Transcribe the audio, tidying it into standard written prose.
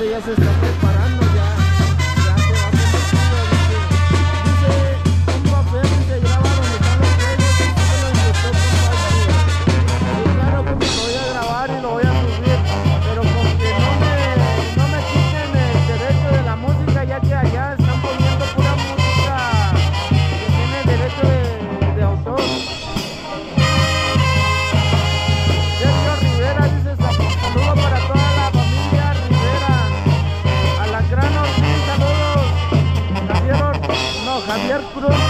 Ya se está preparando, ya se va a poner chido, dice un papel y se graba donde están los juegos y se lo invitó con y claro que me lo voy a grabar y lo voy a subir, pero con que no me quiten el derecho de la música, ya que allá están poniendo pura música que tiene derecho de autor. Sergio Rivera dice saludo para toda la familia Rivera. Gran Ortiz, saludos. Javier Cruz.